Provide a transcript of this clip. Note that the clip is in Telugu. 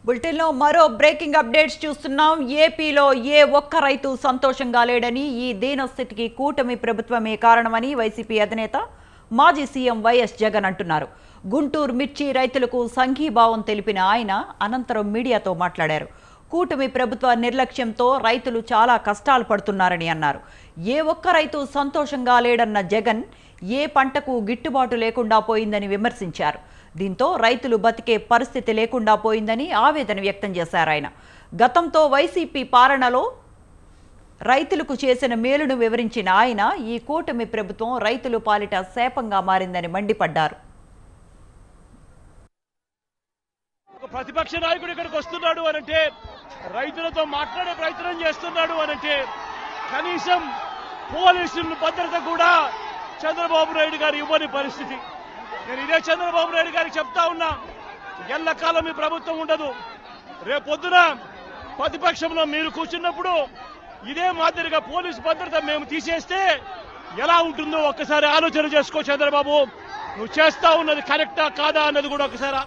బులెటిన్లో మరో బ్రేకింగ్ అప్డేట్స్ చూస్తున్నాం. ఏపీలో ఏ ఒక్క రైతు సంతోషంగా లేడని, ఈ దీనస్థితికి కూటమి ప్రభుత్వమే కారణమని వైసీపీ అధినేత మాజీ సీఎం వైఎస్ జగన్ అంటున్నారు. గుంటూరు మిర్చి రైతులకు సంఘీభావం తెలిపిన ఆయన అనంతరం మీడియాతో మాట్లాడారు. కూటమి ప్రభుత్వ నిర్లక్ష్యంతో రైతులు చాలా కష్టాలు పడుతున్నారని అన్నారు. ఏ ఒక్క రైతు సంతోషంగా లేడన్న జగన్ ఏ పంటకు గిట్టుబాటు లేకుండా పోయిందని విమర్శించారు. దీంతో రైతులు బతికే పరిస్థితి లేకుండా పోయిందని ఆవేదన వ్యక్తం చేశారు ఆయన. గతంతో వైసీపీ పాలనలో రైతులకు చేసిన మేలును వివరించిన ఆయన ఈ కూటమి ప్రభుత్వం రైతులు పాలిట శాపంగా మారిందని మండిపడ్డారు. ప్రతిపక్ష నాయకుడు ఇక్కడికి వస్తున్నాడు అనంటే, రైతులతో మాట్లాడే ప్రయత్నం చేస్తున్నాడు అనంటే, కనీసం పోలీసుల భద్రత కూడా చంద్రబాబు నాయుడు గారు ఇవ్వని పరిస్థితి. నేను ఇదే చంద్రబాబు నాయుడు గారికి చెప్తా ఉన్నా, ఎల్లకాలం ఈ ప్రభుత్వం ఉండదు. రేపొద్దున ప్రతిపక్షంలో మీరు కూర్చున్నప్పుడు ఇదే మాదిరిగా పోలీసు భద్రత మేము తీసేస్తే ఎలా ఉంటుందో ఒక్కసారి ఆలోచన చేసుకో చంద్రబాబు. నువ్వు చేస్తా ఉన్నది కరెక్టా కాదా అన్నది కూడా ఒకసారి